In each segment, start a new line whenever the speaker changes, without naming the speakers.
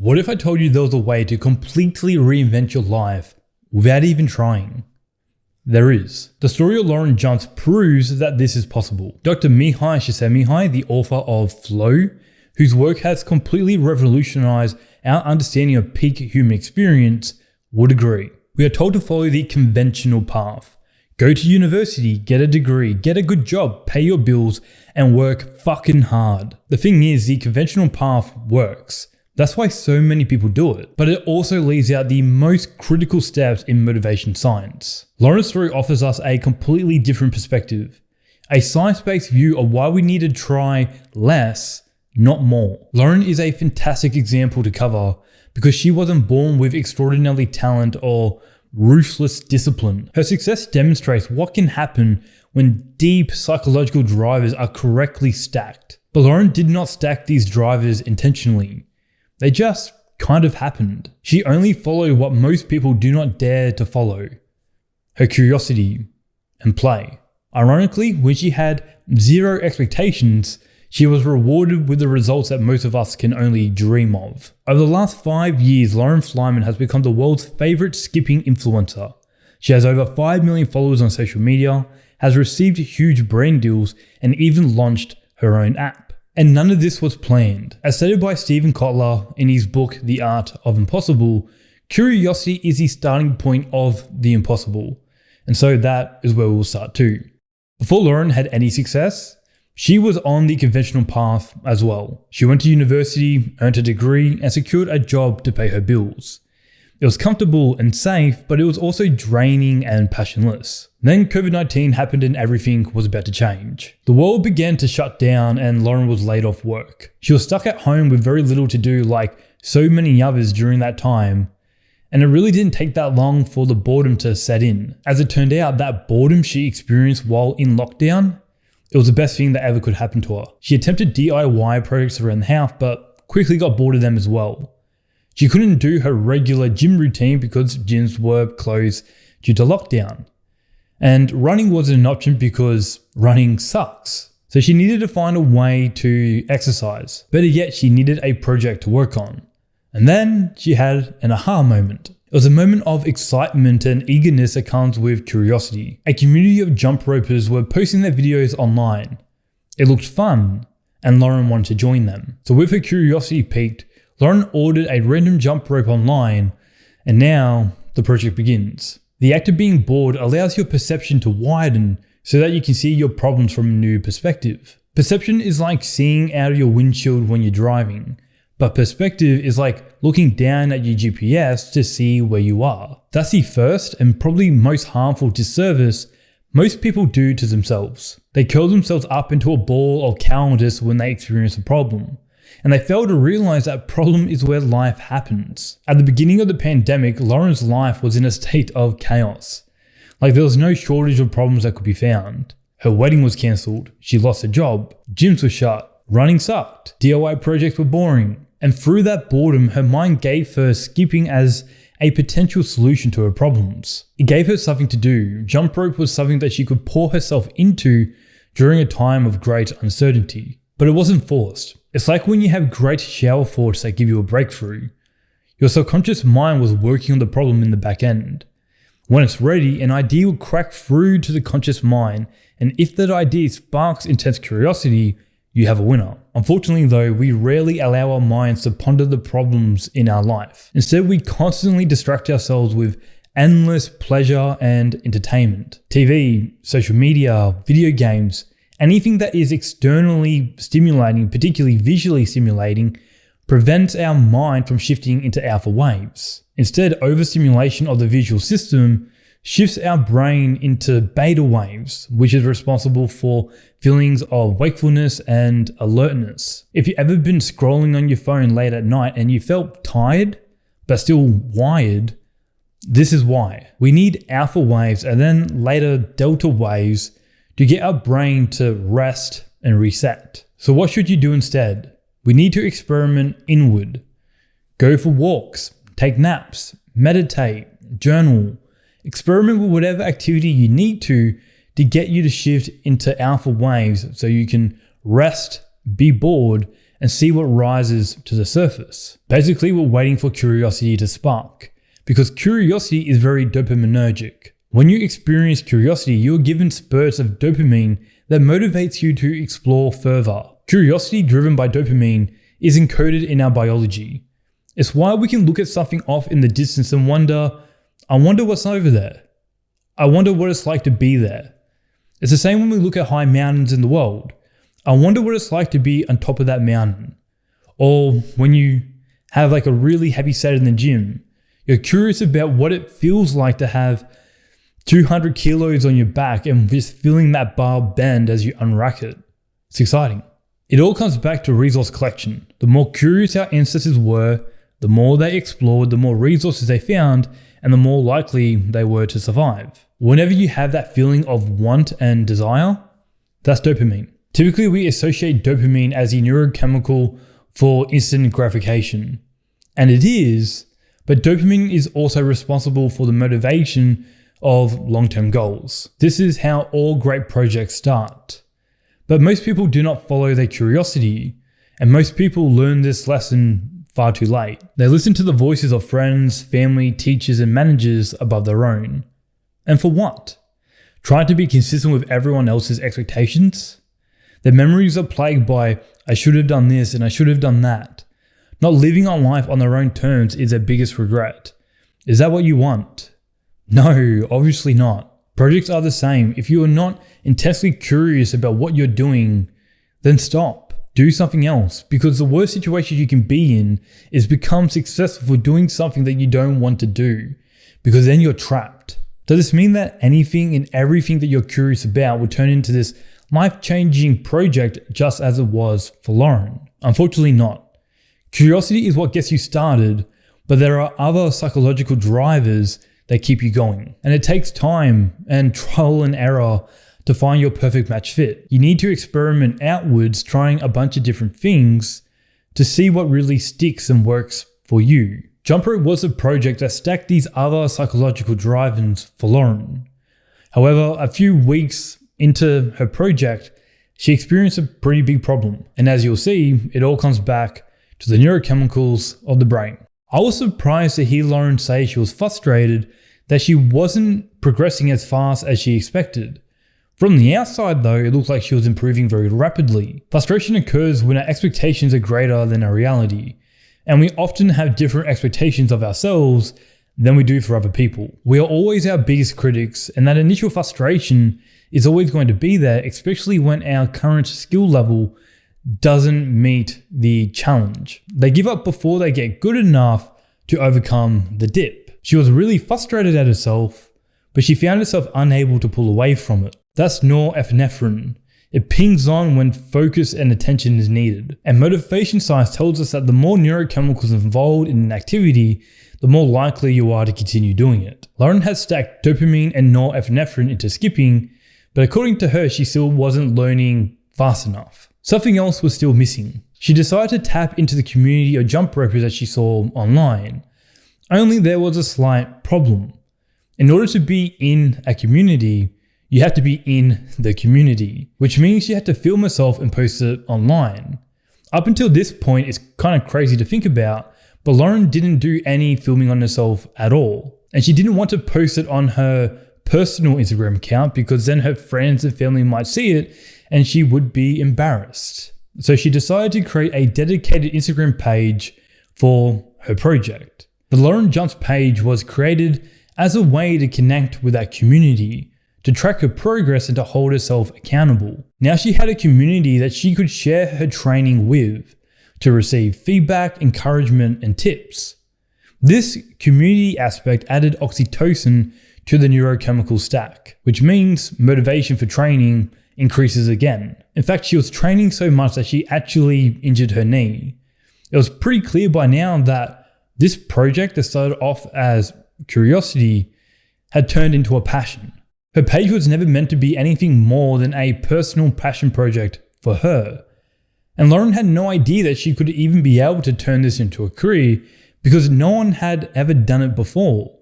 What if I told you there was a way to completely reinvent your life without even trying? There is. The story of Lauren Jumps proves that this is possible. Dr. Mihai Csikszentmihalyi, the author of Flow, whose work has completely revolutionized our understanding of peak human experience, would agree. We are told to follow the conventional path. Go to university, get a degree, get a good job, pay your bills, and work fucking hard. The thing is, the conventional path works. That's why so many people do it. But it also leaves out the most critical steps in motivation science. Lauren's story offers us a completely different perspective. A science-based view of why we need to try less, not more. Lauren is a fantastic example to cover because she wasn't born with extraordinary talent or ruthless discipline. Her success demonstrates what can happen when deep psychological drivers are correctly stacked. But Lauren did not stack these drivers intentionally. They just kind of happened. She only followed what most people do not dare to follow: her curiosity and play. Ironically, when she had zero expectations, she was rewarded with the results that most of us can only dream of. Over the last 5 years, Lauren Flyman has become the world's favorite skipping influencer. She has over 5 million followers on social media, has received huge brand deals, and even launched her own app. And none of this was planned. As stated by Stephen Kotler in his book, The Art of Impossible, curiosity is the starting point of the impossible. And so that is where we'll start too. Before Lauren had any success, she was on the conventional path as well. She went to university, earned a degree, and secured a job to pay her bills. It was comfortable and safe, but it was also draining and passionless. Then COVID-19 happened and everything was about to change. The world began to shut down and Lauren was laid off work. She was stuck at home with very little to do, like so many others during that time. And it really didn't take that long for the boredom to set in. As it turned out, that boredom she experienced while in lockdown, it was the best thing that ever could happen to her. She attempted DIY projects around the house, but quickly got bored of them as well. She couldn't do her regular gym routine because gyms were closed due to lockdown. And running wasn't an option because running sucks. So she needed to find a way to exercise. Better yet, she needed a project to work on. And then she had an aha moment. It was a moment of excitement and eagerness that comes with curiosity. A community of jump ropers were posting their videos online. It looked fun, and Lauren wanted to join them. So with her curiosity piqued, Lauren ordered a random jump rope online, and now the project begins. The act of being bored allows your perception to widen so that you can see your problems from a new perspective. Perception is like seeing out of your windshield when you're driving, but perspective is like looking down at your GPS to see where you are. That's the first and probably most harmful disservice most people do to themselves. They curl themselves up into a ball of cowardice when they experience a problem. And they fail to realize that problem is where life happens. At the beginning of the pandemic, Lauren's life was in a state of chaos. Like there was no shortage of problems that could be found. Her wedding was cancelled, she lost her job, gyms were shut, running sucked, DIY projects were boring. And through that boredom, her mind gave her skipping as a potential solution to her problems. It gave her something to do. Jump rope was something that she could pour herself into during a time of great uncertainty. But it wasn't forced. It's like when you have great shower thoughts that give you a breakthrough. Your subconscious mind was working on the problem in the back end. When it's ready, an idea will crack through to the conscious mind, and if that idea sparks intense curiosity, you have a winner. Unfortunately though, we rarely allow our minds to ponder the problems in our life. Instead, we constantly distract ourselves with endless pleasure and entertainment. TV, social media, video games, anything that is externally stimulating, particularly visually stimulating, prevents our mind from shifting into alpha waves. Instead, overstimulation of the visual system shifts our brain into beta waves, which is responsible for feelings of wakefulness and alertness. If you've ever been scrolling on your phone late at night and you felt tired, but still wired, this is why. We need alpha waves and then later delta waves to get our brain to rest and reset. So what should you do instead? We need to experiment inward. Go for walks, take naps, meditate, journal. Experiment with whatever activity you need to get you to shift into alpha waves so you can rest, be bored, and see what rises to the surface. Basically, we're waiting for curiosity to spark, because curiosity is very dopaminergic. When you experience curiosity, you're given spurts of dopamine that motivates you to explore further. Curiosity driven by dopamine is encoded in our biology. It's why we can look at something off in the distance and wonder, I wonder what's over there. I wonder what it's like to be there. It's the same when we look at high mountains in the world. I wonder what it's like to be on top of that mountain. Or when you have like a really heavy set in the gym, you're curious about what it feels like to have 200 kilos on your back and just feeling that bar bend as you unrack it. It's exciting. It all comes back to resource collection. The more curious our ancestors were, the more they explored, the more resources they found, and the more likely they were to survive. Whenever you have that feeling of want and desire, that's dopamine. Typically, we associate dopamine as a neurochemical for instant gratification. And it is, but dopamine is also responsible for the motivation of long-term goals. This is how all great projects start. But most people do not follow their curiosity, and most people learn this lesson far too late. They listen to the voices of friends, family, teachers, and managers above their own. And for what? Trying to be consistent with everyone else's expectations? Their memories are plagued by, I should have done this and I should have done that. Not living on life on their own terms is their biggest regret. Is that what you want? No, obviously not. Projects are the same. If you are not intensely curious about what you're doing, then stop. Do something else, because the worst situation you can be in is become successful for doing something that you don't want to do, because then you're trapped. Does this mean that anything and everything that you're curious about will turn into this life-changing project just as it was for Lauren? Unfortunately not. Curiosity is what gets you started, but there are other psychological drivers that keep you going. And it takes time and trial and error to find your perfect match fit. You need to experiment outwards, trying a bunch of different things to see what really sticks and works for you. Jump Rope was a project that stacked these other psychological drivers for Lauren. However, a few weeks into her project, she experienced a pretty big problem. And as you'll see, it all comes back to the neurochemicals of the brain. I was surprised to hear Lauren say she was frustrated that she wasn't progressing as fast as she expected. From the outside though, it looked like she was improving very rapidly. Frustration occurs when our expectations are greater than our reality, and we often have different expectations of ourselves than we do for other people. We are always our biggest critics, and that initial frustration is always going to be there, especially when our current skill level doesn't meet the challenge. They give up before they get good enough to overcome the dip. She was really frustrated at herself, but she found herself unable to pull away from it. That's norepinephrine. It pings on when focus and attention is needed. And motivation science tells us that the more neurochemicals involved in an activity, the more likely you are to continue doing it. Lauren has stacked dopamine and norepinephrine into skipping, but according to her, she still wasn't learning fast enough. Something else was still missing. She decided to tap into the community of jump ropers that she saw online. Only there was a slight problem. In order to be in a community, you have to be in the community, which means she had to film herself and post it online. Up until this point, it's kind of crazy to think about, but Lauren didn't do any filming on herself at all. And she didn't want to post it on her personal Instagram account because then her friends and family might see it and she would be embarrassed. So she decided to create a dedicated Instagram page for her project. The Lauren Jumps page was created as a way to connect with that community, to track her progress and to hold herself accountable. Now she had a community that she could share her training with, to receive feedback, encouragement, and tips. This community aspect added oxytocin to the neurochemical stack, which means motivation for training increases again. In fact, she was training so much that she actually injured her knee. It was pretty clear by now that this project that started off as curiosity had turned into a passion. Her page was never meant to be anything more than a personal passion project for her. And Lauren had no idea that she could even be able to turn this into a career because no one had ever done it before.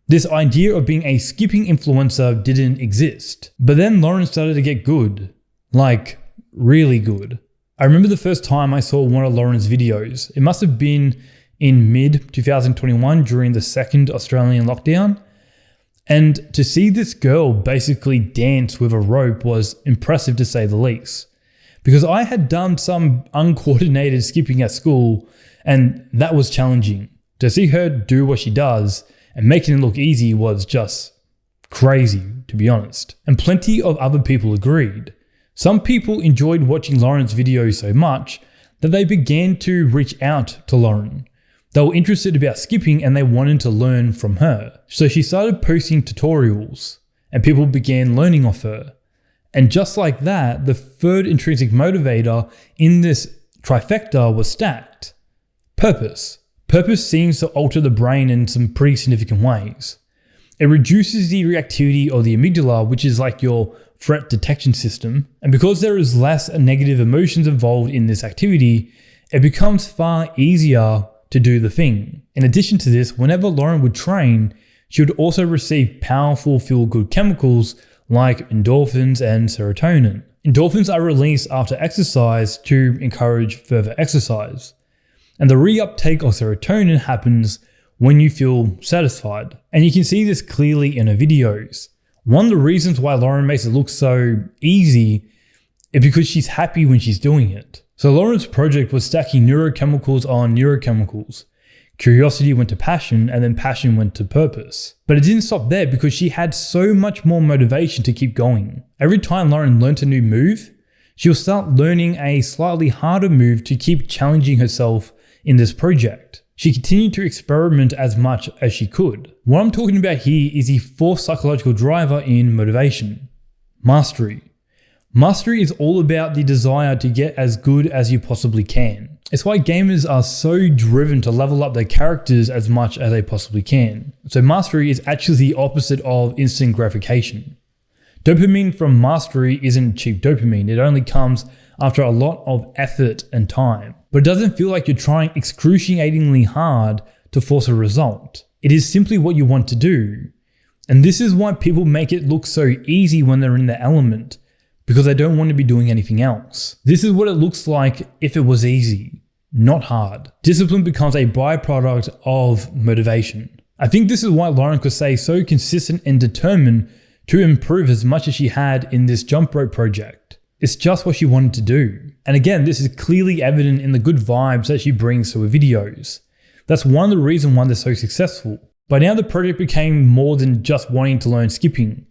This idea of being a skipping influencer didn't exist. But then Lauren started to get good. Like, really good. I remember the first time I saw one of Lauren's videos. It must have been in mid-2021 during the second Australian lockdown. And to see this girl basically dance with a rope was impressive to say the least. Because I had done some uncoordinated skipping at school, and that was challenging. To see her do what she does and making it look easy was just crazy, to be honest. And plenty of other people agreed. Some people enjoyed watching Lauren's videos so much that they began to reach out to Lauren. They were interested about skipping and they wanted to learn from her. So she started posting tutorials and people began learning off her. And just like that, the third intrinsic motivator in this trifecta was stacked. Purpose. Purpose seems to alter the brain in some pretty significant ways. It reduces the reactivity of the amygdala, which is like your threat detection system. And because there is less negative emotions involved in this activity, it becomes far easier to do the thing. In addition to this, whenever Lauren would train, she would also receive powerful feel-good chemicals like endorphins and serotonin. Endorphins are released after exercise to encourage further exercise. And the reuptake of serotonin happens when you feel satisfied. And you can see this clearly in her videos. One of the reasons why Lauren makes it look so easy is because she's happy when she's doing it. So Lauren's project was stacking neurochemicals on neurochemicals. Curiosity went to passion, and then passion went to purpose. But it didn't stop there because she had so much more motivation to keep going. Every time Lauren learned a new move, she would start learning a slightly harder move to keep challenging herself in this project. She continued to experiment as much as she could. What I'm talking about here is the fourth psychological driver in motivation: mastery. Mastery is all about the desire to get as good as you possibly can. It's why gamers are so driven to level up their characters as much as they possibly can. So mastery is actually the opposite of instant gratification. Dopamine from mastery isn't cheap dopamine. It only comes after a lot of effort and time. But it doesn't feel like you're trying excruciatingly hard to force a result. It is simply what you want to do. And this is why people make it look so easy when they're in the element, because they don't want to be doing anything else. This is what it looks like if it was easy, not hard. Discipline becomes a byproduct of motivation. I think this is why Lauren could stay so consistent and determined to improve as much as she had in this jump rope project. It's just what she wanted to do. And again, this is clearly evident in the good vibes that she brings to her videos. That's one of the reasons why they're so successful. By now the project became more than just wanting to learn skipping.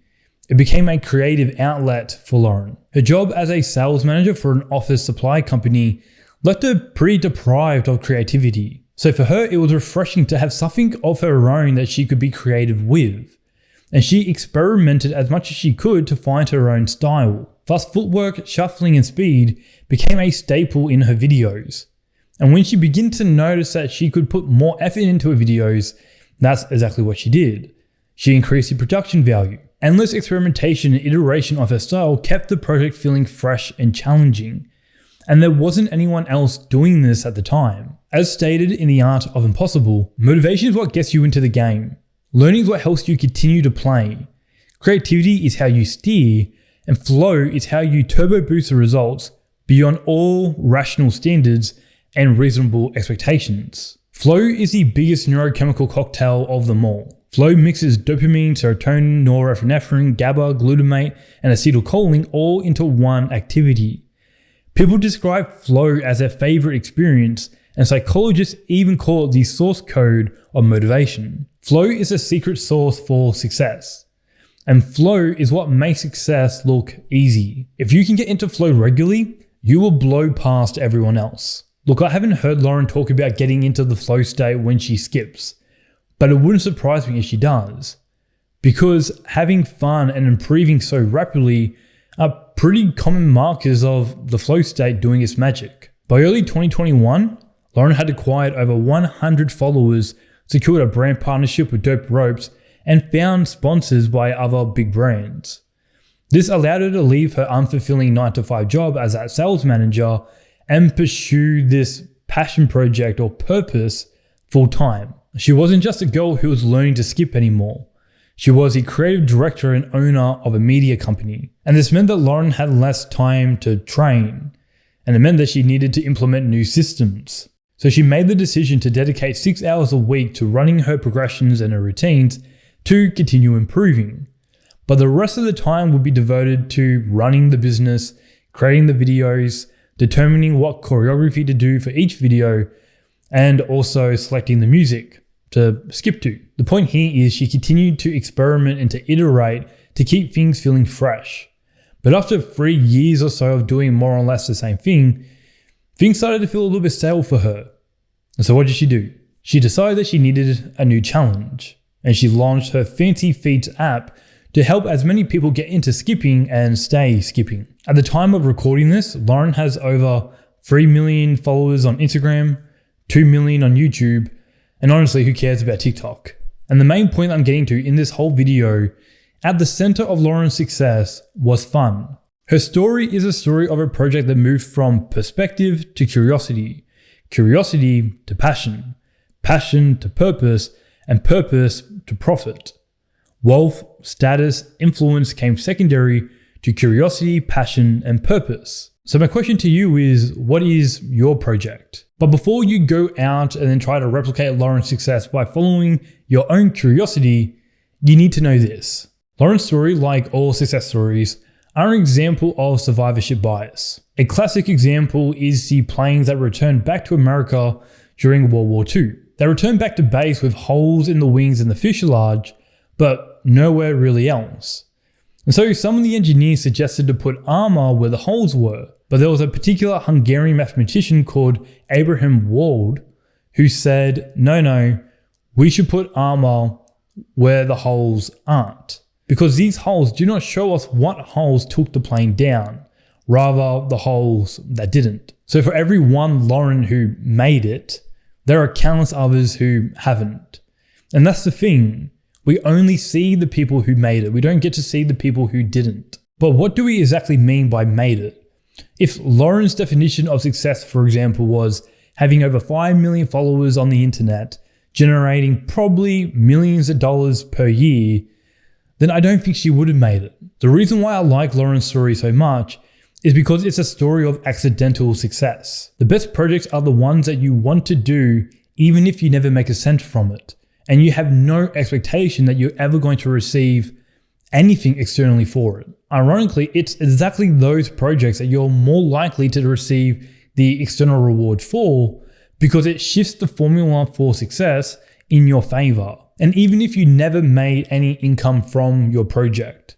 It became a creative outlet for Lauren. Her job as a sales manager for an office supply company left her pretty deprived of creativity. So for her, it was refreshing to have something of her own that she could be creative with. And she experimented as much as she could to find her own style. Thus, footwork, shuffling, and speed became a staple in her videos. And when she began to notice that she could put more effort into her videos, that's exactly what she did. She increased the production value. Endless experimentation and iteration of her style kept the project feeling fresh and challenging. And there wasn't anyone else doing this at the time. As stated in The Art of Impossible, motivation is what gets you into the game. Learning is what helps you continue to play. Creativity is how you steer, and flow is how you turbo boost the results beyond all rational standards and reasonable expectations. Flow is the biggest neurochemical cocktail of them all. Flow mixes dopamine, serotonin, norepinephrine, GABA, glutamate, and acetylcholine all into one activity. People describe flow as their favorite experience, and psychologists even call it the source code of motivation. Flow is a secret sauce for success. And flow is what makes success look easy. If you can get into flow regularly, you will blow past everyone else. Look, I haven't heard Lauren talk about getting into the flow state when she skips, but it wouldn't surprise me if she does, because having fun and improving so rapidly are pretty common markers of the flow state doing its magic. By early 2021, Lauren had acquired over 100 followers, secured a brand partnership with Dope Ropes, and found sponsors by other big brands. This allowed her to leave her unfulfilling 9-to-5 job as a sales manager and pursue this passion project or purpose full time. She wasn't just a girl who was learning to skip anymore. She was the creative director and owner of a media company. And this meant that Lauren had less time to train. and it meant that she needed to implement new systems. So she made the decision to dedicate 6 hours a week to running her progressions and her routines to continue improving. But the rest of the time would be devoted to running the business, creating the videos, determining what choreography to do for each video, and also selecting the music to skip to. The point here is she continued to experiment and to iterate to keep things feeling fresh. But after 3 years or so of doing more or less the same thing, things started to feel a little bit stale for her. And so what did she do? She decided that she needed a new challenge, and she launched her Fancy Feats app to help as many people get into skipping and stay skipping. At the time of recording this, Lauren has over 3 million followers on Instagram, 2 million on YouTube, and honestly, who cares about TikTok? And the main point I'm getting to in this whole video, at the center of Lauren's success was fun. Her story is a story of a project that moved from perspective to curiosity, curiosity to passion, passion to purpose, and purpose to profit. Wealth, status, influence came secondary to curiosity, passion, and purpose. So my question to you is, what is your project? But before you go out and then try to replicate Lauren's success by following your own curiosity, you need to know this. Lauren's story, like all success stories, are an example of survivorship bias. A classic example is the planes that returned back to America during World War II. They returned back to base with holes in the wings and the fuselage, but nowhere really else. And so some of the engineers suggested to put armor where the holes were, but there was a particular Hungarian mathematician called Abraham Wald who said, no, we should put armor where the holes aren't, because these holes do not show us what holes took the plane down, rather the holes that didn't. So for every one Lauren who made it, there are countless others who haven't. And that's the thing. We only see the people who made it. We don't get to see the people who didn't. But what do we exactly mean by made it? If Lauren's definition of success, for example, was having over 5 million followers on the internet, generating probably millions of dollars per year, then I don't think she would have made it. The reason why I like Lauren's story so much is because it's a story of accidental success. The best projects are the ones that you want to do even if you never make a cent from it, and you have no expectation that you're ever going to receive anything externally for it. Ironically, it's exactly those projects that you're more likely to receive the external reward for, because it shifts the formula for success in your favor. And even if you never made any income from your project,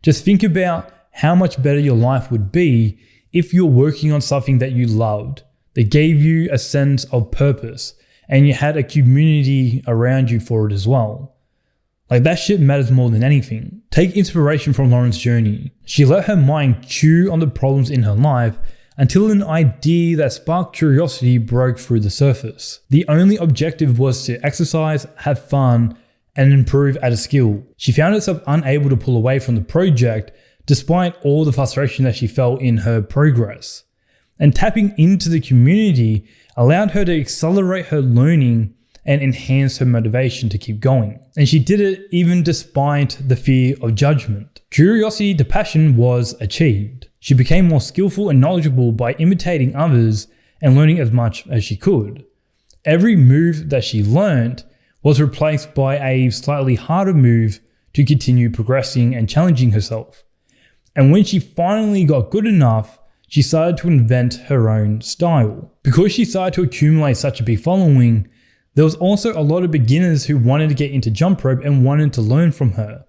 just think about how much better your life would be if you're working on something that you loved, that gave you a sense of purpose, and you had a community around you for it as well. Like, that shit matters more than anything. Take inspiration from Lauren's journey. She let her mind chew on the problems in her life until an idea that sparked curiosity broke through the surface. The only objective was to exercise, have fun, and improve at a skill. She found herself unable to pull away from the project despite all the frustration that she felt in her progress. And tapping into the community allowed her to accelerate her learning and enhance her motivation to keep going. And she did it even despite the fear of judgment. Curiosity to passion was achieved. She became more skillful and knowledgeable by imitating others and learning as much as she could. Every move that she learned was replaced by a slightly harder move to continue progressing and challenging herself. And when she finally got good enough, she started to invent her own style. Because she started to accumulate such a big following, there was also a lot of beginners who wanted to get into jump rope and wanted to learn from her.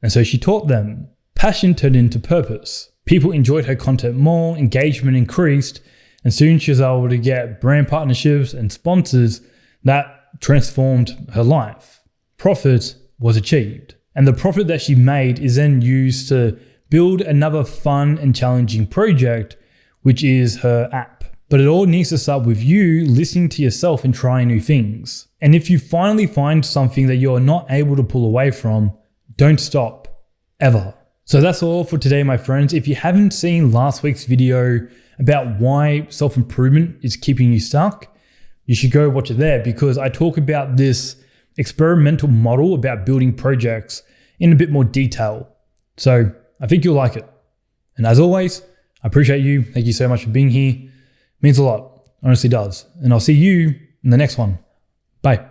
And so she taught them. Passion turned into purpose. People enjoyed her content more, engagement increased, and soon she was able to get brand partnerships and sponsors that transformed her life. Profit was achieved. And the profit that she made is then used to build another fun and challenging project, which is her app. But it all needs to start with you listening to yourself and trying new things. And if you finally find something that you're not able to pull away from, don't stop, ever. So that's all for today, my friends. If you haven't seen last week's video about why self-improvement is keeping you stuck, you should go watch it there, because I talk about this experimental model about building projects in a bit more detail. So I think you'll like it. And as always, I appreciate you. Thank you so much for being here. It means a lot. Honestly does. And I'll see you in the next one. Bye.